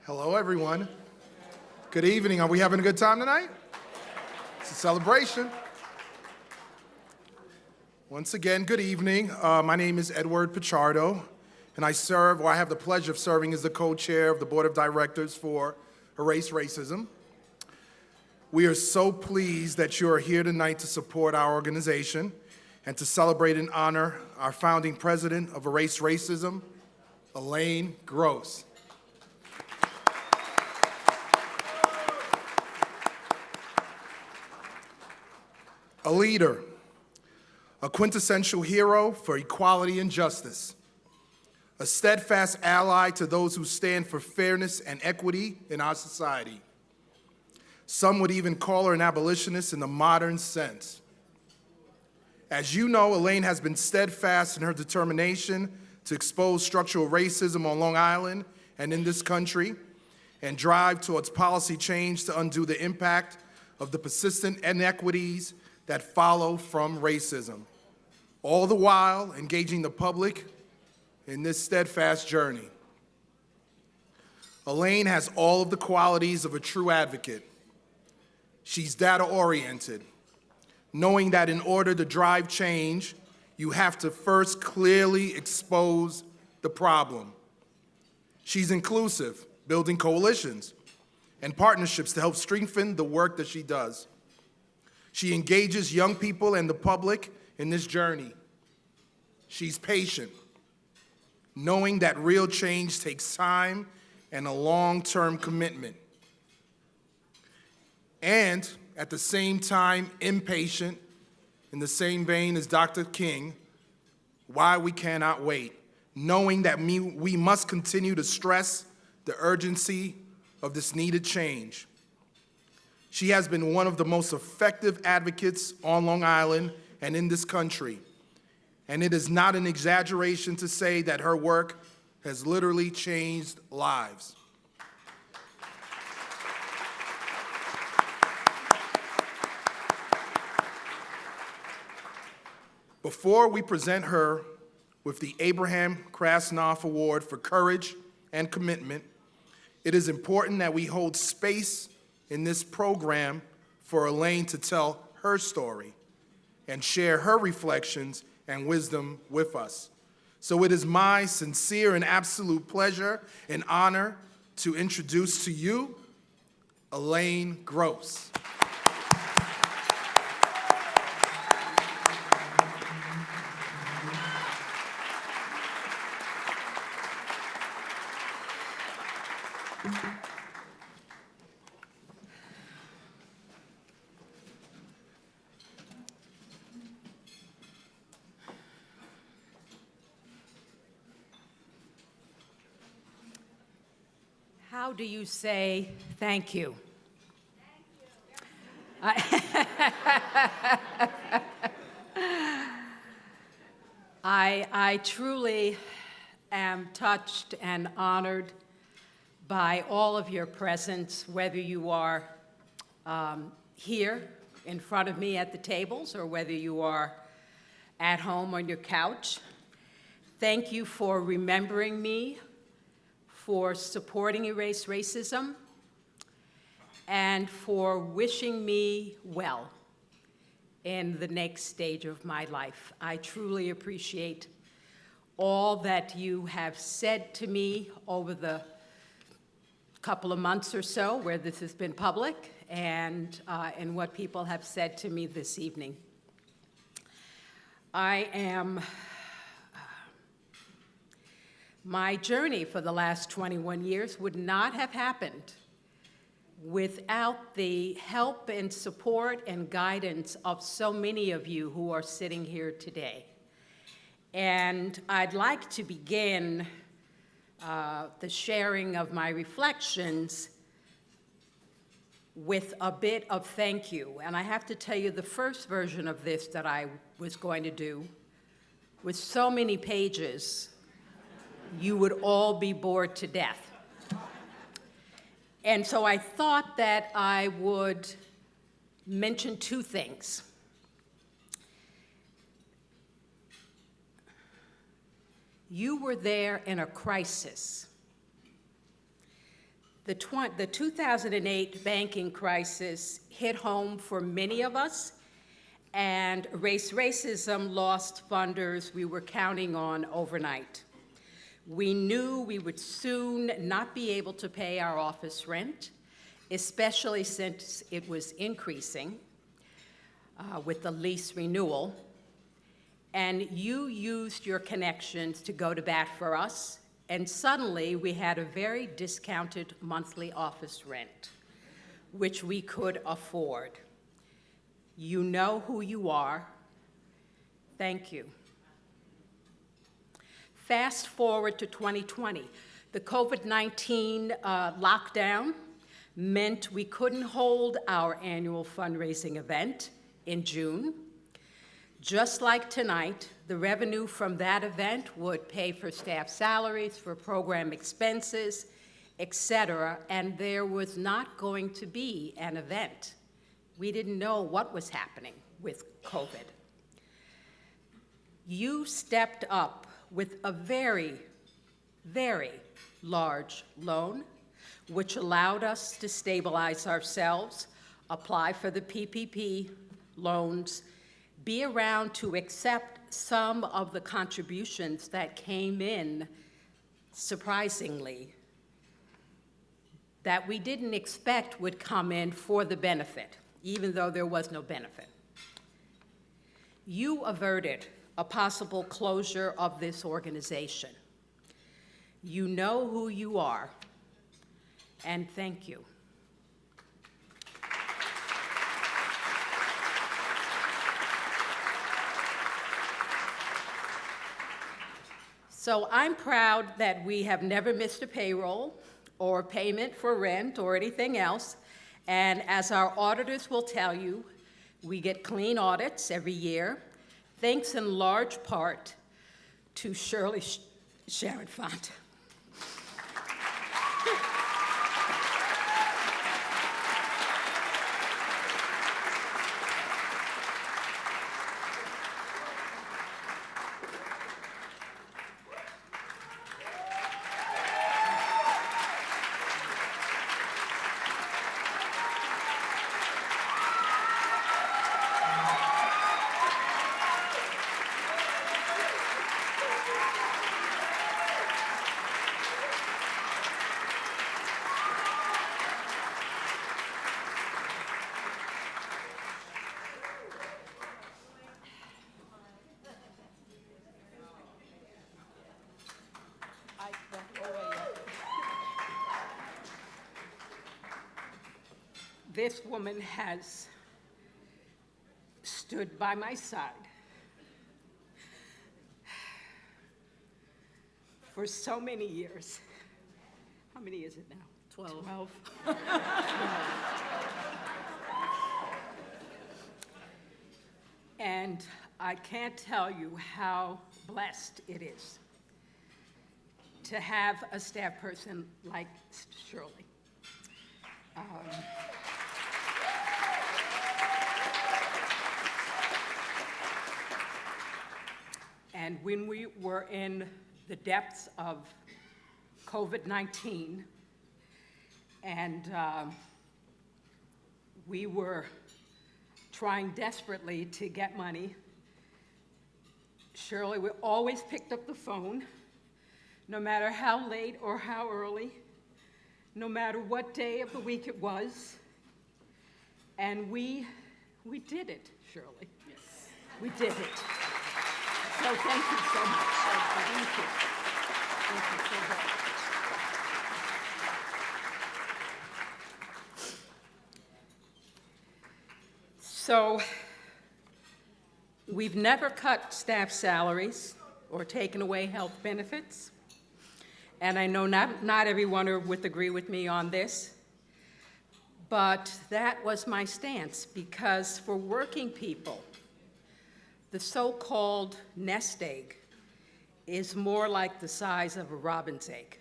Hello, everyone. Good evening. Are we having a good time tonight? It's a celebration. Once again, good evening. My name is Edward Pichardo, and I have the pleasure of serving as the co-chair of the Board of Directors for Erase Racism. We are so pleased that you are here tonight to support our organization and to celebrate and honor our founding president of Erase Racism, Elaine Gross. A leader, a quintessential hero for equality and justice, a steadfast ally to those who stand for fairness and equity in our society. Some would even call her an abolitionist in the modern sense. As you know, Elaine has been steadfast in her determination to expose structural racism on Long Island and in this country, and drive towards policy change to undo the impact of the persistent inequities that follow from racism, all the while engaging the public in this steadfast journey. Elaine has all of the qualities of a true advocate. She's data-oriented, knowing that in order to drive change, you have to first clearly expose the problem. She's inclusive, building coalitions and partnerships to help strengthen the work that she does. She engages young people and the public in this journey. She's patient, knowing that real change takes time and a long-term commitment. And at the same time, impatient, in the same vein as Dr. King, why we cannot wait, knowing that we must continue to stress the urgency of this needed change. She has been one of the most effective advocates on Long Island and in this country. And it is not an exaggeration to say that her work has literally changed lives. Before we present her with the Abraham Krasnoff Award for Courage and Commitment, it is important that we hold space in this program for Elaine to tell her story and share her reflections and wisdom with us. So it is my sincere and absolute pleasure and honor to introduce to you Elaine Gross. How do you say thank you? I truly am touched and honored by all of your presence, whether you are here in front of me at the tables or whether you are at home on your couch. Thank you for remembering me, for supporting Erase Racism, and for wishing me well in the next stage of my life. I truly appreciate all that you have said to me over the couple of months or so where this has been public, and what people have said to me this evening. My journey for the last 21 years would not have happened without the help and support and guidance of so many of you who are sitting here today. And I'd like to begin the sharing of my reflections with a bit of thank you. And I have to tell you, the first version of this that I was going to do was so many pages, you would all be bored to death. And so I thought that I would mention two things. You were there in a crisis The 2008 banking crisis hit home for many of us, and racism lost funders we were counting on overnight. We knew we would soon not be able to pay our office rent, especially since it was increasing with the lease renewal. And you used your connections to go to bat for us, and suddenly we had a very discounted monthly office rent, which we could afford. You know who you are. Thank you. Fast forward to 2020. The COVID-19 lockdown meant we couldn't hold our annual fundraising event in June. Just like tonight, the revenue from that event would pay for staff salaries, for program expenses, etc., and there was not going to be an event. We didn't know what was happening with COVID. You stepped up with a very, very large loan, which allowed us to stabilize ourselves, apply for the PPP loans, be around to accept some of the contributions that came in, surprisingly, that we didn't expect would come in for the benefit, even though there was no benefit. You averted a possible closure of this organization. You know who you are, and thank you. So I'm proud that we have never missed a payroll or payment for rent or anything else. And as our auditors will tell you, we get clean audits every year, thanks in large part to Shirley Sharon Font. This woman has stood by my side for so many years. How many is it now? 12. 12. And I can't tell you how blessed it is to have a staff person like Shirley. And when we were in the depths of COVID-19, and we were trying desperately to get money, Shirley always picked up the phone, no matter how late or how early, no matter what day of the week it was, and we did it, Shirley. Yes. We did it. So thank you so much. Thank you. Thank you so much. So we've never cut staff salaries or taken away health benefits. And I know not everyone would agree with me on this, but that was my stance, because for working people, the so-called nest egg is more like the size of a robin's egg,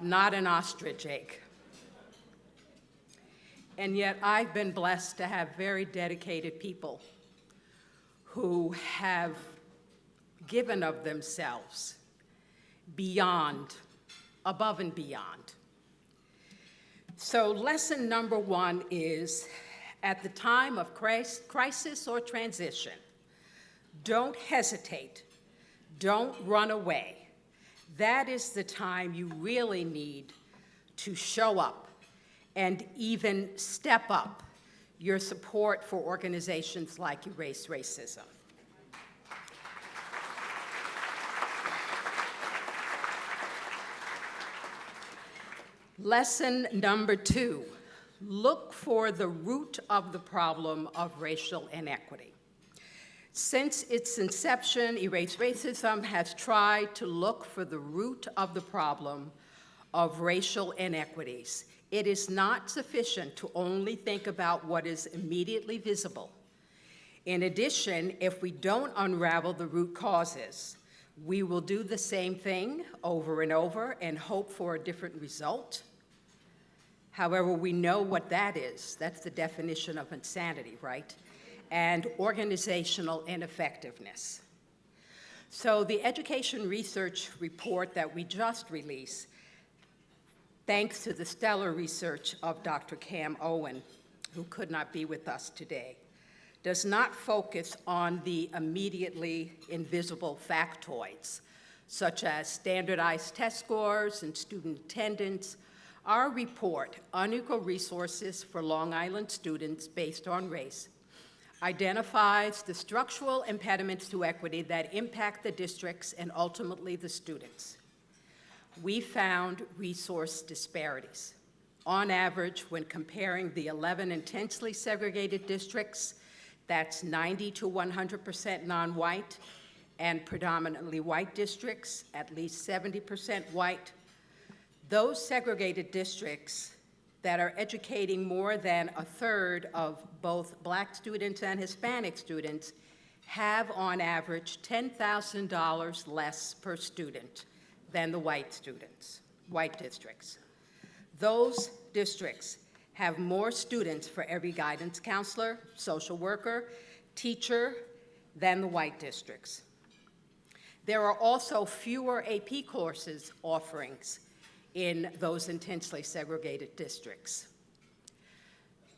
not an ostrich egg. And yet I've been blessed to have very dedicated people who have given of themselves beyond, above and beyond, So lesson number one is, at the time of crisis or transition, don't hesitate, don't run away. That is the time you really need to show up and even step up your support for organizations like Erase Racism. Lesson number two, look for the root of the problem of racial inequity. Since its inception, Erase Racism has tried to look for the root of the problem of racial inequities. It is not sufficient to only think about what is immediately visible. In addition, if we don't unravel the root causes, we will do the same thing over and over and hope for a different result. However, we know what that is. That's the definition of insanity, right? And organizational ineffectiveness. So the education research report that we just released, thanks to the stellar research of Dr. Cam Owen, who could not be with us today, does not focus on the immediately invisible factoids, such as standardized test scores and student attendance. Our report, Unequal Resources for Long Island Students Based on Race, identifies the structural impediments to equity that impact the districts and ultimately the students. We found resource disparities. On average, when comparing the 11 intensely segregated districts, that's 90 to 100% non-white, and predominantly white districts, at least 70% white, those segregated districts that are educating more than a third of both Black students and Hispanic students have, on average, $10,000 less per student than the white districts. Those districts have more students for every guidance counselor, social worker, teacher than the white districts. There are also fewer AP courses offerings in those intensely segregated districts.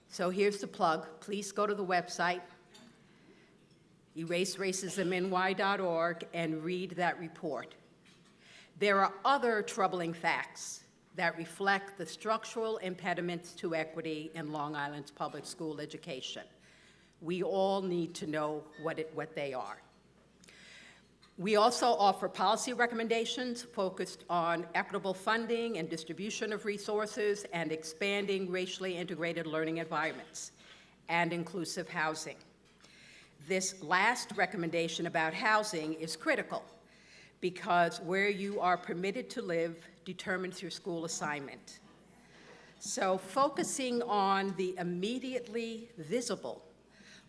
So here's the plug. Please go to the website, eraseracismny.org, and read that report. There are other troubling facts that reflect the structural impediments to equity in Long Island's public school education. We all need to know what they are. We also offer policy recommendations focused on equitable funding and distribution of resources and expanding racially integrated learning environments and inclusive housing. This last recommendation about housing is critical because where you are permitted to live determines your school assignment. So focusing on the immediately visible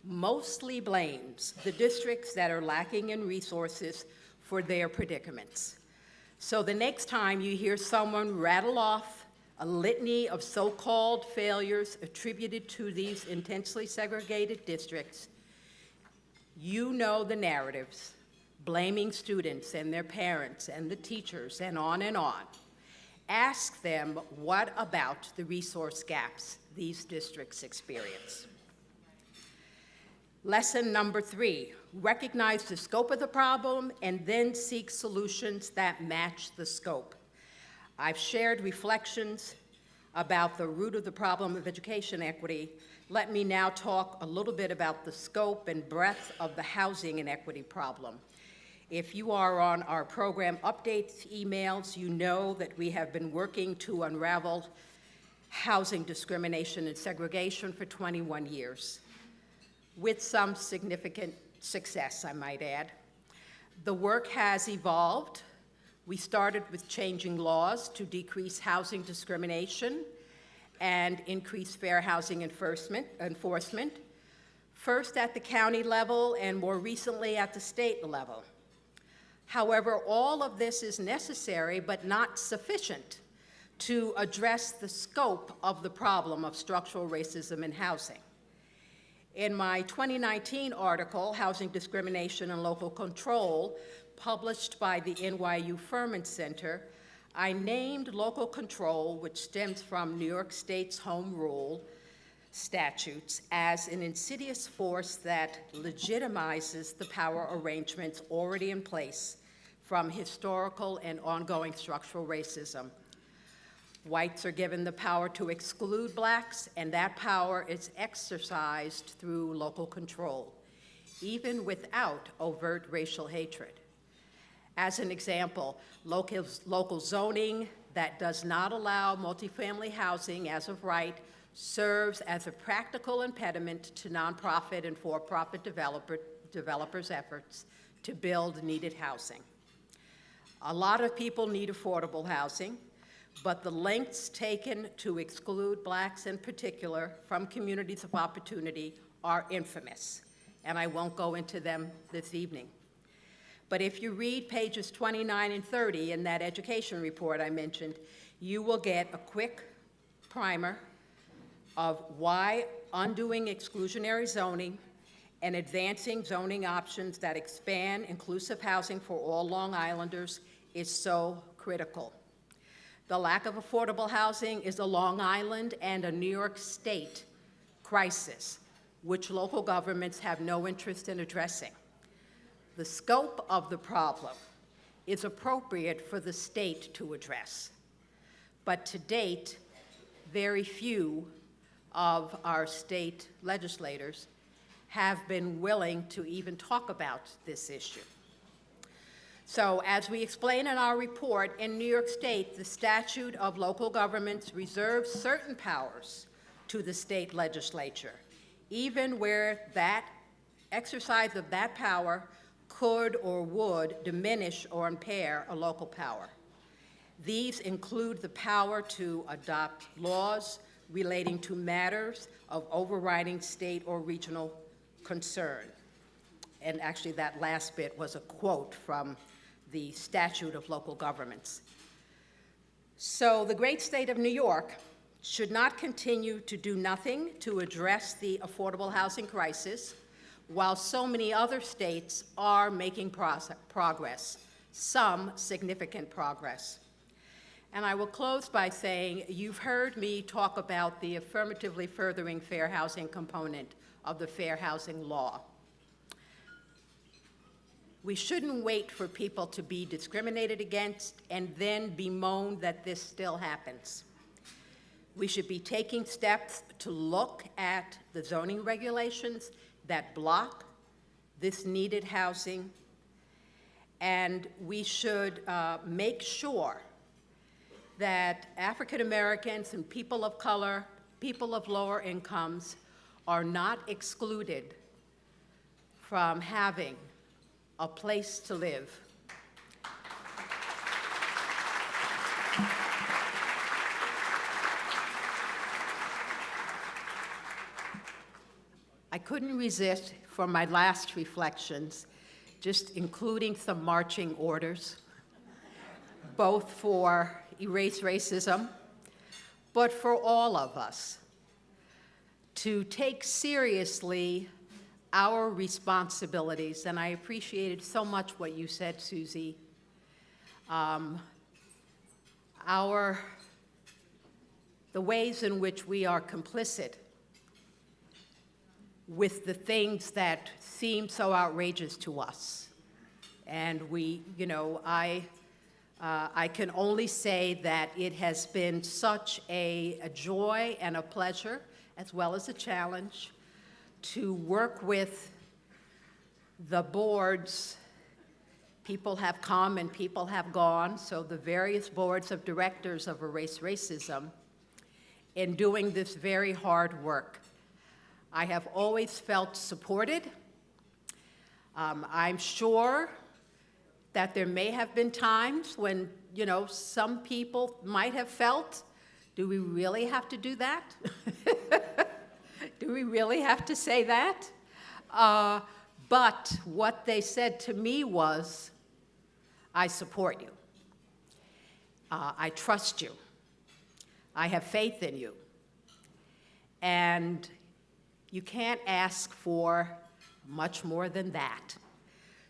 mostly blames the districts that are lacking in resources for their predicaments. So the next time you hear someone rattle off a litany of so-called failures attributed to these intensely segregated districts, you know the narratives, blaming students and their parents and the teachers and on and on. Ask them, what about the resource gaps these districts experience? Lesson number 3, recognize the scope of the problem and then seek solutions that match the scope. I've shared reflections about the root of the problem of education equity. Let me now talk a little bit about the scope and breadth of the housing inequity problem. If you are on our program updates emails, you know that we have been working to unravel housing discrimination and segregation for 21 years. With some significant success, I might add. The work has evolved. We started with changing laws to decrease housing discrimination and increase fair housing enforcement, first at the county level and more recently at the state level. However, all of this is necessary but not sufficient to address the scope of the problem of structural racism in housing. In my 2019 article, Housing Discrimination and Local Control, published by the NYU Furman Center, I named local control, which stems from New York State's home rule statutes, as an insidious force that legitimizes the power arrangements already in place from historical and ongoing structural racism. Whites are given the power to exclude blacks, and that power is exercised through local control, even without overt racial hatred. As an example, local zoning that does not allow multifamily housing as of right serves as a practical impediment to nonprofit and for-profit developers' efforts to build needed housing. A lot of people need affordable housing, but the lengths taken to exclude blacks in particular from communities of opportunity are infamous, and I won't go into them this evening. But if you read pages 29 and 30 in that education report I mentioned, you will get a quick primer of why undoing exclusionary zoning and advancing zoning options that expand inclusive housing for all Long Islanders is so critical. The lack of affordable housing is a Long Island and a New York State crisis, which local governments have no interest in addressing. The scope of the problem is appropriate for the state to address, but to date, very few of our state legislators have been willing to even talk about this issue. So, as we explain in our report, in New York State, the statute of local governments reserves certain powers to the state legislature, even where that exercise of that power could or would diminish or impair a local power. These include the power to adopt laws relating to matters of overriding state or regional concern. And actually, that last bit was a quote from the Statute of Local Governments. So the great state of New York should not continue to do nothing to address the affordable housing crisis, while so many other states are making progress, some significant progress. And I will close by saying, you've heard me talk about the affirmatively furthering fair housing component of the fair housing law. We shouldn't wait for people to be discriminated against and then bemoan that this still happens. We should be taking steps to look at the zoning regulations that block this needed housing, and we should make sure that African Americans and people of color, people of lower incomes, are not excluded from having a place to live. I couldn't resist from my last reflections just including some marching orders, both for Erase Racism, but for all of us, to take seriously our responsibilities. And I appreciated so much what you said, Susie. The ways in which we are complicit with the things that seem so outrageous to us. And I can only say that it has been such a joy and a pleasure, as well as a challenge, to work with the boards. People have come and people have gone, so the various boards of directors of Erase Racism in doing this very hard work. I have always felt supported. I'm sure that there may have been times when, some people might have felt, do we really have to do that? Do we really have to say that? But what they said to me was, I support you. I trust you. I have faith in you. And you can't ask for much more than that.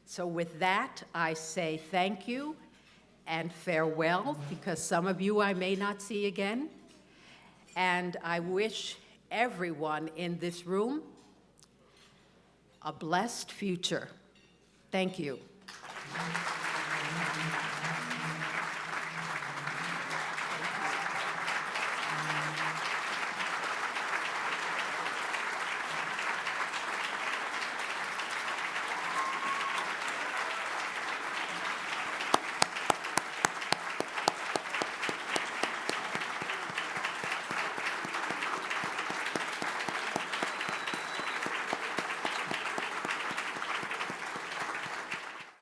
So with that, I say thank you, and farewell, because some of you I may not see again. And I wish everyone in this room a blessed future. Thank you.